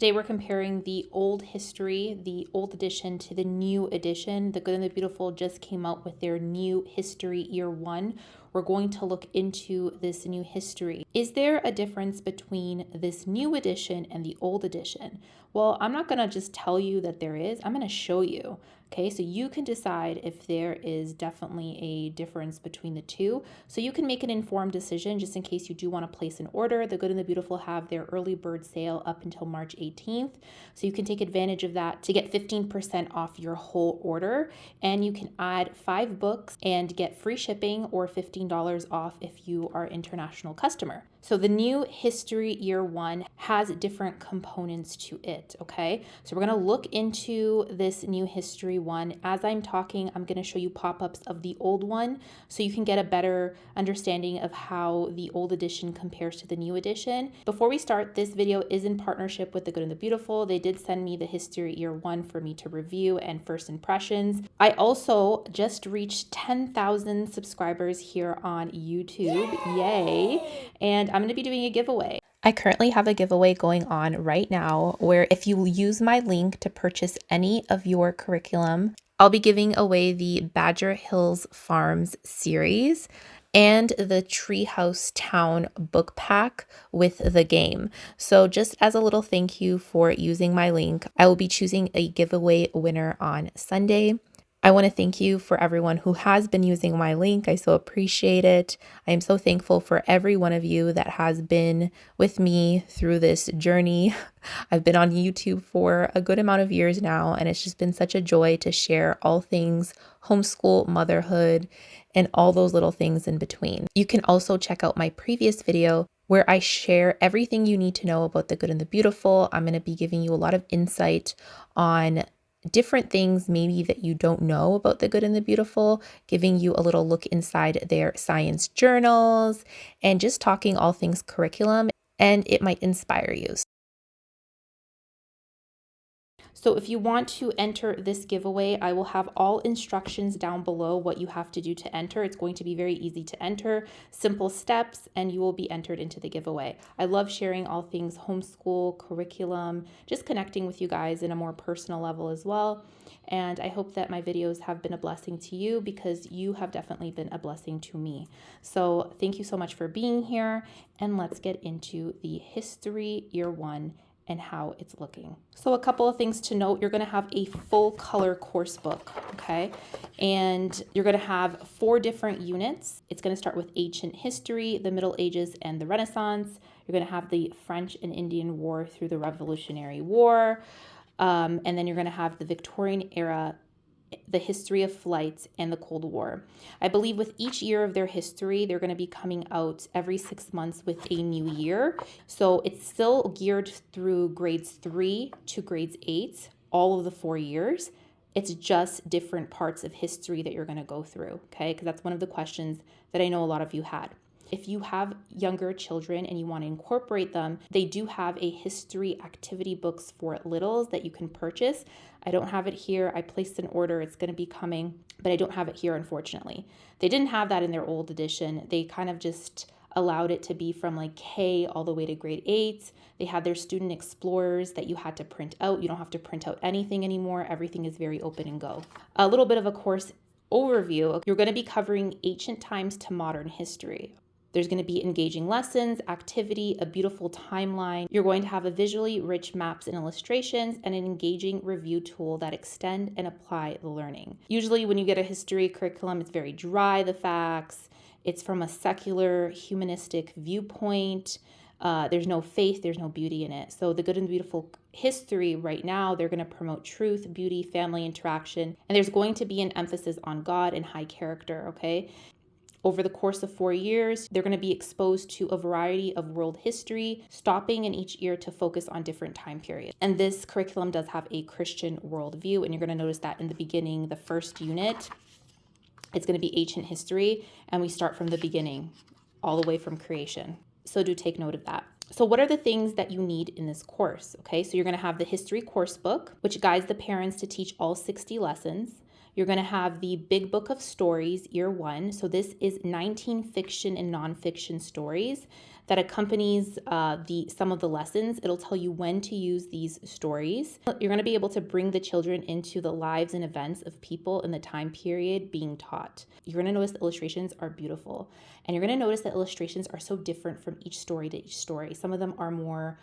Today we're comparing the old history, the old edition to the new edition. The Good and the Beautiful just came out with their new history year one. We're going to look into this new history. Is there a difference between this new edition and the old edition? Well, I'm not going to just tell you that there is. I'm going to show you. Okay, so you can decide if there is definitely a difference between the two. So you can make an informed decision just in case you do want to place an order. The Good and the Beautiful have their early bird sale up until March 18th. So you can take advantage of that to get 15% off your whole order. And you can add 5 books and get free shipping or $15 off if you are an international customer. So the new history year one has different components to it, okay? So we're gonna look into this new history one. As I'm talking, I'm gonna show you pop-ups of the old one so you can get a better understanding of how the old edition compares to the new edition. Before we start, this video is in partnership with The Good and the Beautiful. They did send me the history year one for me to review and first impressions. I also just reached 10,000 subscribers here on YouTube, yay! And I'm going to be doing a giveaway. I currently have a giveaway going on right now where if you use my link to purchase any of your curriculum, I'll be giving away the Badger Hills Farms series and the Treehouse Town book pack with the game. So just as a little thank you for using my link, I will be choosing a giveaway winner on Sunday. I want to thank you for everyone who has been using my link. I so appreciate it. I am so thankful for every one of you that has been with me through this journey. I've been on YouTube for a good amount of years now, and it's just been such a joy to share all things homeschool, motherhood, and all those little things in between. You can also check out my previous video where I share everything you need to know about the Good and the Beautiful. I'm going to be giving you a lot of insight on different things maybe that you don't know about the Good and the Beautiful, giving you a little look inside their science journals and just talking all things curriculum, and it might inspire you. So if you want to enter this giveaway, I will have all instructions down below what you have to do to enter. It's going to be very easy to enter, simple steps, and you will be entered into the giveaway. I love sharing all things homeschool, curriculum, just connecting with you guys in a more personal level as well. And I hope that my videos have been a blessing to you because you have definitely been a blessing to me. So thank you so much for being here, and let's get into the history year one and how it's looking. So a couple of things to note: you're going to have a full color course book, okay? And you're going to have 4 different units. It's going to start with ancient history, the Middle Ages, and the Renaissance. You're going to have the French and Indian War through the Revolutionary War. And then you're going to have the Victorian era, the history of flight, and the Cold War. I believe with each year of their history, they're going to be coming out every 6 months with a new year. So it's still geared through grades 3 to grades 8, all of the 4 years. It's just different parts of history that you're going to go through, okay? Because that's one of the questions that I know a lot of you had. If you have younger children and you want to incorporate them, they do have a history activity books for littles that you can purchase. I don't have it here. I placed an order. It's going to be coming, but I don't have it here, unfortunately. They didn't have that in their old edition. They kind of just allowed it to be from like K all the way to grade 8. They had their student explorers that you had to print out. You don't have to print out anything anymore. Everything is very open and go. A little bit of a course overview. You're going to be covering ancient times to modern history. There's going to be engaging lessons, activity, a beautiful timeline. You're going to have a visually rich maps and illustrations, and an engaging review tool that extend and apply the learning. Usually when you get a history curriculum, it's very dry, the facts. It's from a secular, humanistic viewpoint. There's no faith, there's no beauty in it. So the Good and Beautiful history right now, they're going to promote truth, beauty, family interaction, and there's going to be an emphasis on God and high character, okay? Over the course of 4 years, they're going to be exposed to a variety of world history, stopping in each year to focus on different time periods. And this curriculum does have a Christian worldview, and you're going to notice that in the beginning, the first unit, it's going to be ancient history, and we start from the beginning, all the way from creation. So do take note of that. So what are the things that you need in this course? Okay, so you're going to have the history course book, which guides the parents to teach all 60 lessons. You're going to have the Big Book of Stories, year one. So this is 19 fiction and nonfiction stories that accompanies some of the lessons. It'll tell you when to use these stories. You're going to be able to bring the children into the lives and events of people in the time period being taught. You're going to notice the illustrations are beautiful, and you're going to notice that illustrations are so different from each story to each story. Some of them are more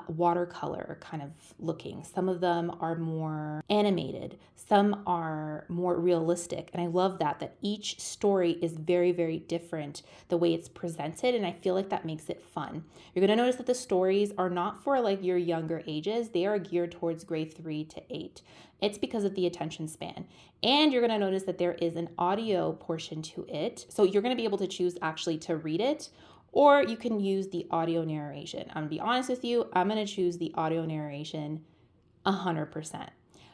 watercolor kind of looking. Some of them are more animated. Some are more realistic. And I love that each story is very, very different the way it's presented. And I feel like that makes it fun. You're going to notice that the stories are not for like your younger ages. They are geared towards grade 3 to 8. It's because of the attention span. And you're going to notice that there is an audio portion to it. So you're going to be able to choose actually to read it, or you can use the audio narration. I'm going to be honest with you, I'm going to choose the audio narration 100%.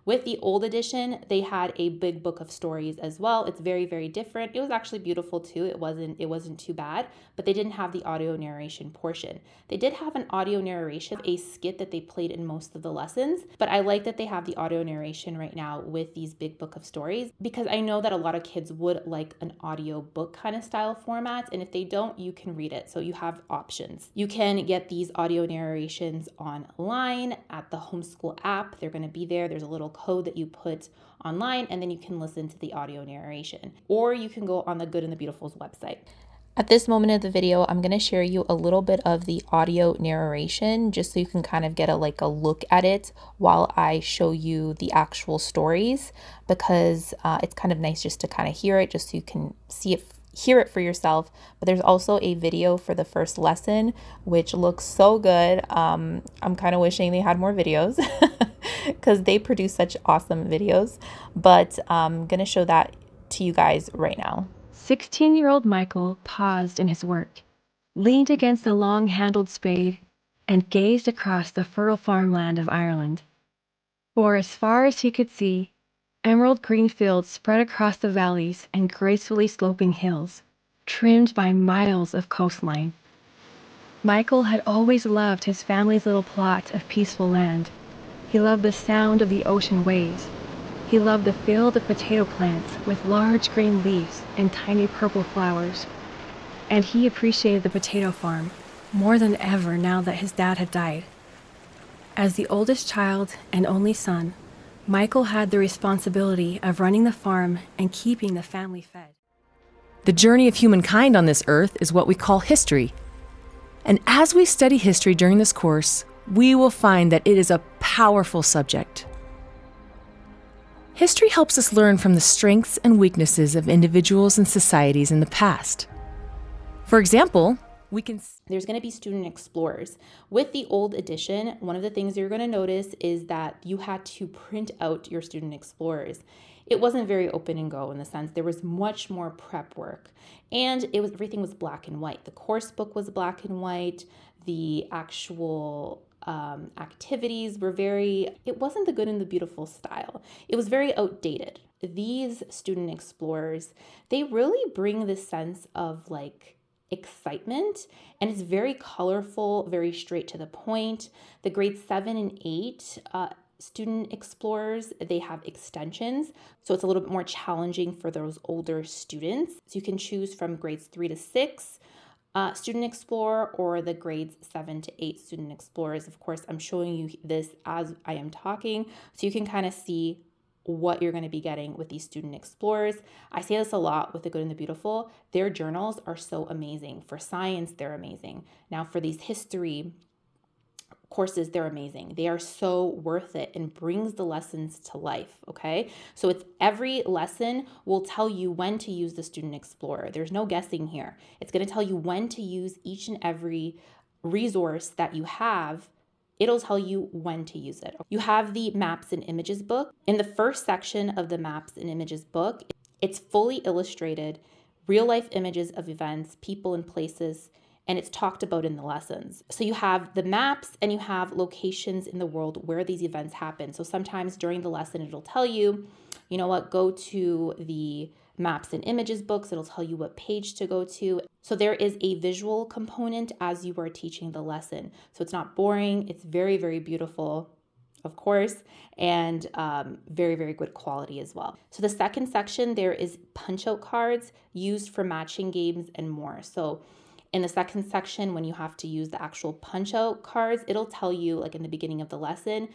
With the old edition, they had a big book of stories as well. It's very, very different. It was actually beautiful too. It wasn't too bad, but they didn't have the audio narration portion. They did have an audio narration, a skit that they played in most of the lessons, but I like that they have the audio narration right now with these big book of stories, because I know that a lot of kids would like an audio book kind of style format, and if they don't, you can read it. So you have options. You can get these audio narrations online at the Homeschool app. They're going to be there. There's a little code that you put online, and then you can listen to the audio narration, or you can go on the Good and the Beautiful's website. At this moment of the video, I'm going to share you a little bit of the audio narration just so you can kind of get a look at it while I show you the actual stories, because it's kind of nice just to kind of hear it, just so you can hear it for yourself. But there's also a video for the first lesson, which looks so good. I'm kind of wishing they had more videos because they produce such awesome videos, but I'm going to show that to you guys right now. 16-year-old Michael paused in his work, leaned against a long-handled spade, and gazed across the fertile farmland of Ireland. For as far as he could see, emerald green fields spread across the valleys and gracefully sloping hills, trimmed by miles of coastline. Michael had always loved his family's little plot of peaceful land. He loved the sound of the ocean waves. He loved the field of potato plants with large green leaves and tiny purple flowers. And he appreciated the potato farm more than ever now that his dad had died. As the oldest child and only son, Michael had the responsibility of running the farm and keeping the family fed. The journey of humankind on this earth is what we call history. And as we study history during this course, we will find that it is a powerful subject. History helps us learn from the strengths and weaknesses of individuals and societies in the past. For example, there's going to be student explorers. With the old edition, one of the things you're going to notice is that you had to print out your student explorers. It wasn't very open and go in the sense there was much more prep work, and everything was black and white. The course book was black and white. The actual activities were it wasn't the Good and the Beautiful style. It was very outdated. These student explorers, they really bring this sense of excitement, and it's very colorful, very straight to the point. The grade 7 and 8 student explorers, they have extensions, so it's a little bit more challenging for those older students. So you can choose from grades 3 to 6 student explorer, or the grades 7 to 8 student explorers. Of course, I'm showing you this as I am talking, so you can kind of see what you're going to be getting with these student explorers. I say this a lot with the Good and the Beautiful. Their journals are so amazing. For science, they're amazing. Now, for these history courses, they're amazing. They are so worth it and brings the lessons to life, okay? So it's every lesson will tell you when to use the student explorer. There's no guessing here. It's going to tell you when to use each and every resource that you have. It'll tell you when to use it. You have the Maps and Images book. In the first section of the Maps and Images book, it's fully illustrated, real life images of events, people, and places, and it's talked about in the lessons. So you have the maps and you have locations in the world where these events happen. So sometimes during the lesson, it'll tell you, you know what, go to the Maps and Images books. It'll tell you what page to go to. So there is a visual component as you are teaching the lesson. So it's not boring. It's very, very beautiful, of course, and very, very good quality as well. So the second section, there is punch out cards used for matching games and more. So In the second section, when you have to use the actual punch out cards, it'll tell you, like in the beginning of the lesson,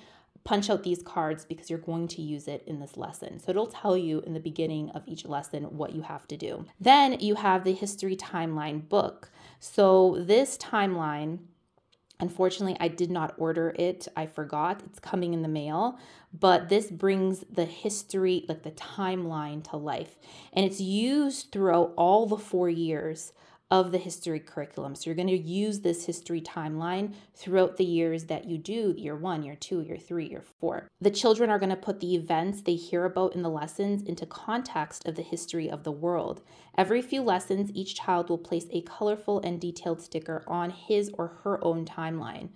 punch out these cards because you're going to use it in this lesson. So it'll tell you in the beginning of each lesson what you have to do. Then you have the history timeline book. So this timeline, unfortunately, I did not order it. I forgot. It's coming in the mail. But this brings the history, like the timeline, to life. And it's used throughout all the 4 years of the history curriculum. So you're going to use this history timeline throughout the years that you do, year 1, year 2, year 3, year 4. The children are going to put the events they hear about in the lessons into context of the history of the world. Every few lessons, each child will place a colorful and detailed sticker on his or her own timeline.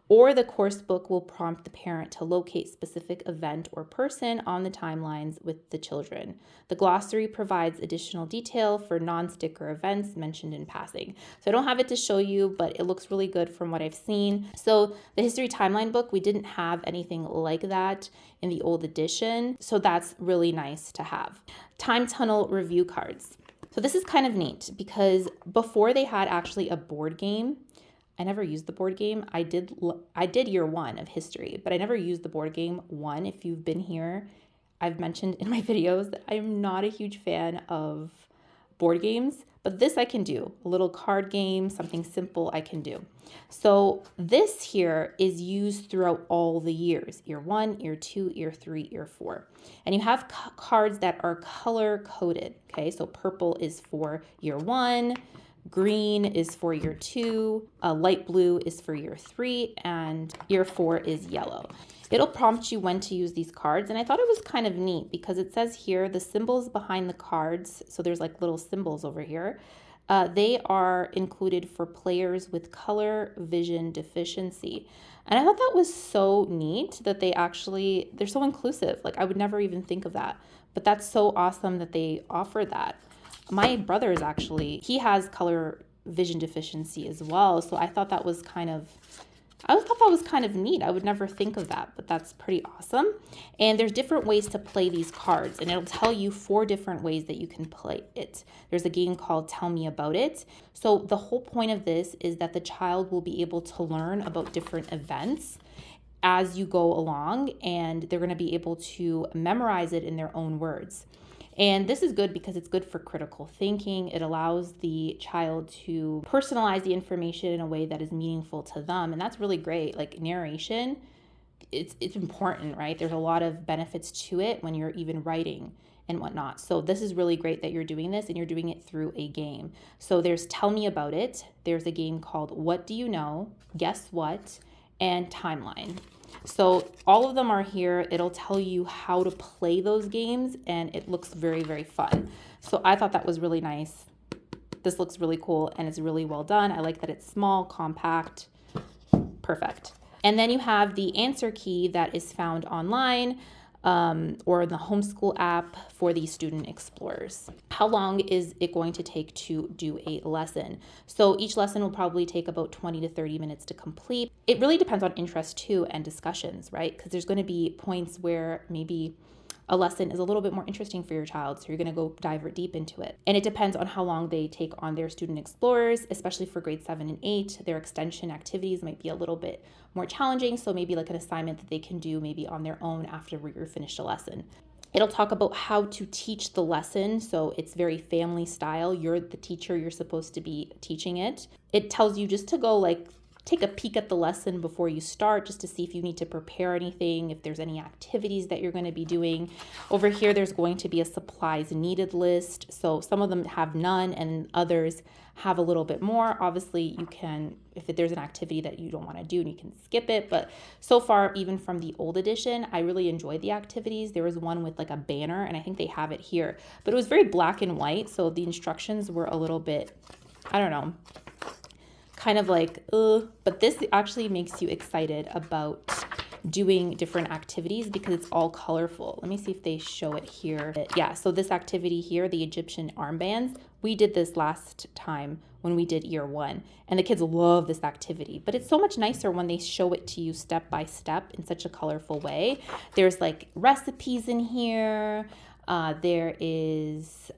Or the course book will prompt the parent to locate specific event or person on the timelines with the children. The glossary provides additional detail for non-sticker events mentioned in passing. So I don't have it to show you, but it looks really good from what I've seen. So the history timeline book, we didn't have anything like that in the old edition. So that's really nice to have. Time tunnel review cards. So this is kind of neat because before they had actually a board game. I never used the board game. I did year 1 of history, but I never used the board game. One, if you've been here, I've mentioned in my videos that I'm not a huge fan of board games, but this I can do. A little card game, something simple I can do. So this here is used throughout all the years, year 1, year 2, year 3, year 4. And you have cards that are color coded, okay? So purple is for year 1, green is for year 2, light blue is for year 3, and year 4 is yellow. It'll prompt you when to use these cards, and I thought it was kind of neat because it says here the symbols behind the cards, so there's like little symbols over here, they are included for players with color vision deficiency. And I thought that was so neat that they're so inclusive. Like I would never even think of that, but that's so awesome that they offer that. My brother he has color vision deficiency as well. So I thought that was kind of neat. I would never think of that, but that's pretty awesome. And there's different ways to play these cards, and it'll tell you 4 different ways that you can play it. There's a game called Tell Me About It. So the whole point of this is that the child will be able to learn about different events as you go along, and they're going to be able to memorize it in their own words. And this is good because it's good for critical thinking. It allows the child to personalize the information in a way that is meaningful to them. And that's really great. Like narration, it's important, right? There's a lot of benefits to it when you're even writing and whatnot. So this is really great that you're doing this and you're doing it through a game. So there's Tell Me About It. There's a game called What Do You Know? Guess What? And Timeline. So all of them are here. It'll tell you how to play those games, and it looks very, very fun. So I thought that was really nice. This looks really cool, and it's really well done. I like that it's small, compact, perfect. And then you have the answer key that is found online or the Homeschool app for the student explorers. How long is it going to take to do a lesson? So each lesson will probably take about 20 to 30 minutes to complete. It really depends on interest too and discussions, right? Because there's going to be points where maybe a lesson is a little bit more interesting for your child, so you're going to go dive deep into it. And it depends on how long they take on their student explorers, especially for grade 7 and 8. Their extension activities might be a little bit more challenging, so maybe like an assignment that they can do maybe on their own after you're finished a lesson. It'll talk about how to teach the lesson, so it's very family style. You're the teacher, you're supposed to be teaching it. It tells you just to go take a peek at the lesson before you start, just to see if you need to prepare anything, if there's any activities that you're going to be doing. Over here, there's going to be a supplies needed list. So some of them have none and others have a little bit more. Obviously, you can, if there's an activity that you don't want to do, and you can skip it. But so far, even from the old edition, I really enjoyed the activities. There was one with like a banner, and I think they have it here. But it was very black and white, so the instructions were a little bit, I don't know, kind of like, but this actually makes you excited about doing different activities because it's all colorful. Let me see if they show it here. Yeah, so this activity here, the Egyptian armbands, we did this last time when we did year 1, and the kids love this activity, but it's so much nicer when they show it to you step by step in such a colorful way. There's like recipes in here. There is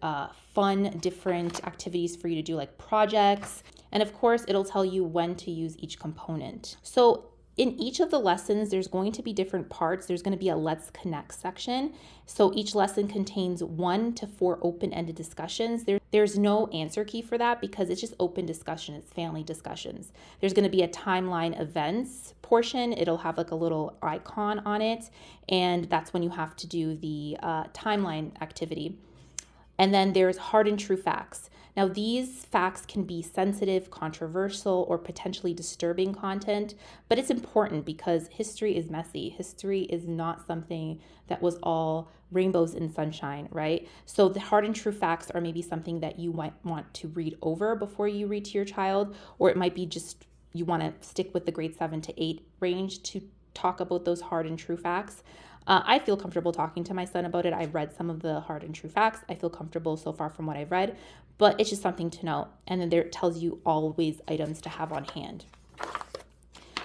fun, different activities for you to do, like projects. And of course, it'll tell you when to use each component. So in each of the lessons, there's going to be different parts. There's going to be a Let's Connect section. So each lesson contains 1 to 4 open-ended discussions. There's no answer key for that because it's just open discussion. It's family discussions. There's going to be a timeline events portion. It'll have like a little icon on it. And that's when you have to do the timeline activity. And then there's hard and true facts. Now, these facts can be sensitive, controversial, or potentially disturbing content, but it's important because history is messy. History is not something that was all rainbows and sunshine, right? So the hard and true facts are maybe something that you might want to read over before you read to your child, or it might be just you want to stick with the grade 7 to 8 range to talk about those hard and true facts. I feel comfortable talking to my son about it. I've read some of the hard and true facts. I feel comfortable so far from what I've read, but it's just something to know. And then there it tells you always items to have on hand.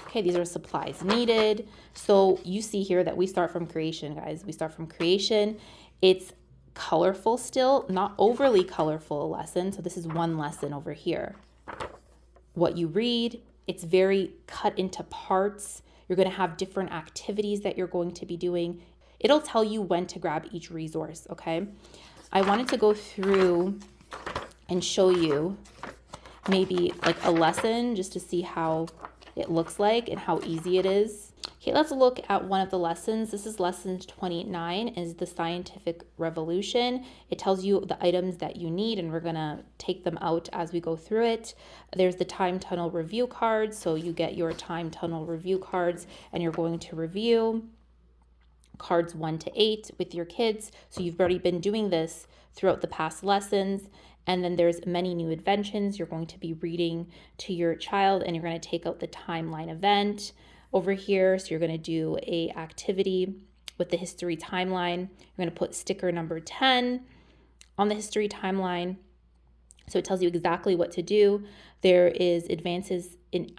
Okay, these are supplies needed. So you see here that we start from creation, guys. We start from creation. It's colorful still, not overly colorful lesson. So this is one lesson over here. What you read, it's very cut into parts. You're going to have different activities that you're going to be doing. It'll tell you when to grab each resource, okay? I wanted to go through and show you maybe like a lesson just to see how it looks like and how easy it is. Okay, let's look at one of the lessons. This is lesson 29, is the scientific revolution. It tells you the items that you need, and we're gonna take them out as we go through it. There's the time tunnel review cards. So you get your time tunnel review cards and you're going to review cards 1 to 8 with your kids. So you've already been doing this throughout the past lessons. And then there's many new inventions. You're going to be reading to your child and you're going to take out the timeline event over here. So you're going to do a activity with the history timeline. You're going to put sticker number 10 on the history timeline. So it tells you exactly what to do. There is advances in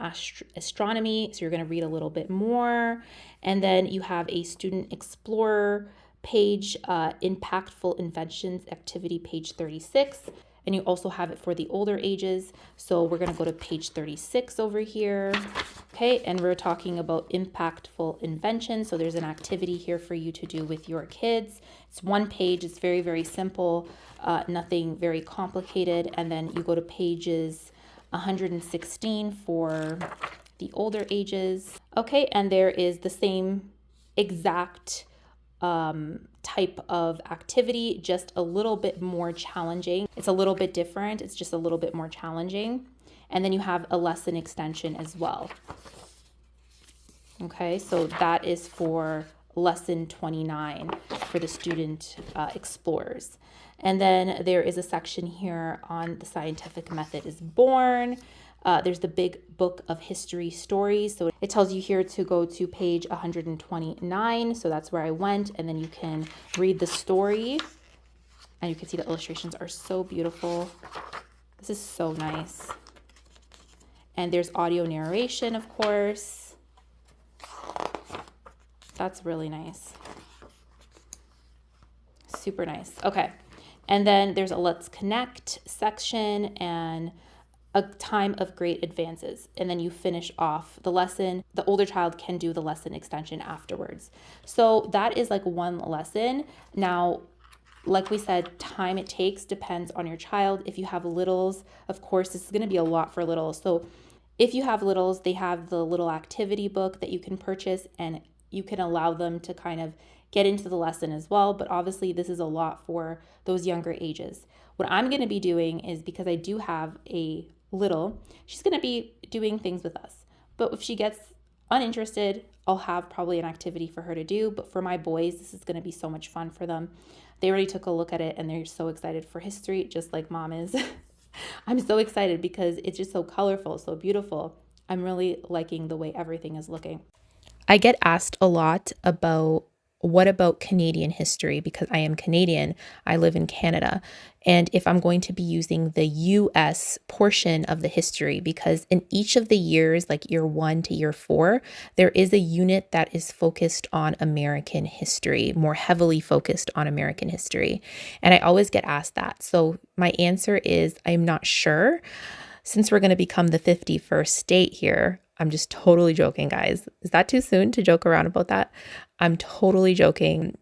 astronomy. So you're going to read a little bit more. And then you have a student explorer page, impactful inventions activity, page 36. And you also have it for the older ages. So we're going to go to page 36 over here. Okay, and we're talking about impactful invention. So there's an activity here for you to do with your kids. It's one page. It's very, very simple, nothing very complicated. And then you go to pages 116 for the older ages. Okay, and there is the same exact type of activity, just a little bit more challenging. It's a little bit different. It's just a little bit more challenging. And then you have a lesson extension as well. Okay, so that is for lesson 29 for the student explorers. And then there is a section here on the scientific method is born. There's the big book of history stories. So it tells you here to go to page 129. So that's where I went. And then you can read the story. And you can see the illustrations are so beautiful. This is so nice. And there's audio narration, of course. That's really nice. Super nice. Okay. And then there's a Let's Connect section and a time of great advances. And then you finish off the lesson. The older child can do the lesson extension afterwards. So that is like one lesson. Now, like we said, time it takes depends on your child. If you have littles, of course, this is going to be a lot for littles. So if you have littles, they have the little activity book that you can purchase and you can allow them to kind of get into the lesson as well. But obviously this is a lot for those younger ages. What I'm going to be doing is, because I do have a little, she's going to be doing things with us. But if she gets uninterested, I'll have probably an activity for her to do. But for my boys, this is going to be so much fun for them. They already took a look at it and they're so excited for history, just like mom is. I'm so excited because it's just so colorful, so beautiful. I'm really liking the way everything is looking. I get asked a lot about what about Canadian history, because I am Canadian. I live in Canada. And if I'm going to be using the US portion of the history, because in each of the years, like year 1 to year 4, there is a unit that is focused on American history, more heavily focused on American history. And I always get asked that. So my answer is I'm not sure. since we're going to become the 51st state here, I'm just totally joking, guys. Is that too soon to joke around about that? I'm totally joking.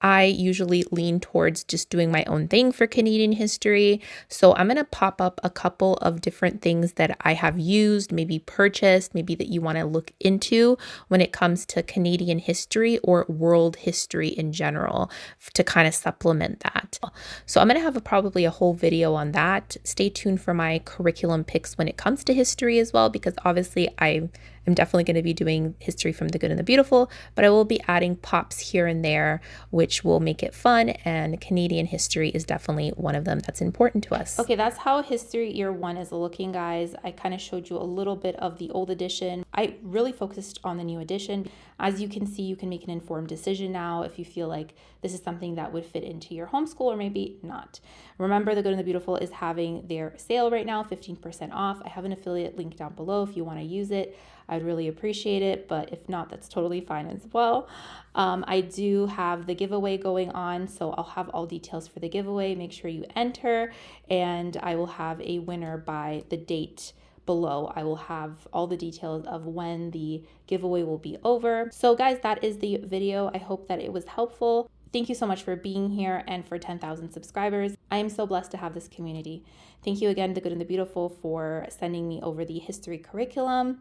I usually lean towards just doing my own thing for Canadian history. So I'm going to pop up a couple of different things that I have used, maybe purchased, maybe that you want to look into when it comes to Canadian history or world history in general to kind of supplement that. So I'm going to have probably a whole video on that. Stay tuned for my curriculum picks when it comes to history as well, because obviously I'm definitely going to be doing history from the good and the beautiful, but I will be adding pops here and there, which will make it fun. And Canadian history is definitely one of them that's important to us. Okay, that's how history year 1 is looking, guys. I kind of showed you a little bit of the old edition. I really focused on the new edition. As you can see, you can make an informed decision now if you feel like this is something that would fit into your homeschool or maybe not. Remember, the Good and the Beautiful is having their sale right now, 15% off. I have an affiliate link down below if you want to use it. I'd really appreciate it, but if not, that's totally fine as well. I do have the giveaway going on, so I'll have all details for the giveaway. Make sure you enter, and I will have a winner by the date below. I will have all the details of when the giveaway will be over. So guys, that is the video. I hope that it was helpful. Thank you so much for being here and for 10,000 subscribers. I am so blessed to have this community. Thank you again, The Good and the Beautiful, for sending me over the history curriculum.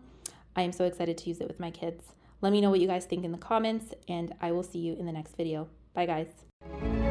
I am so excited to use it with my kids. Let me know what you guys think in the comments, and I will see you in the next video. Bye, guys.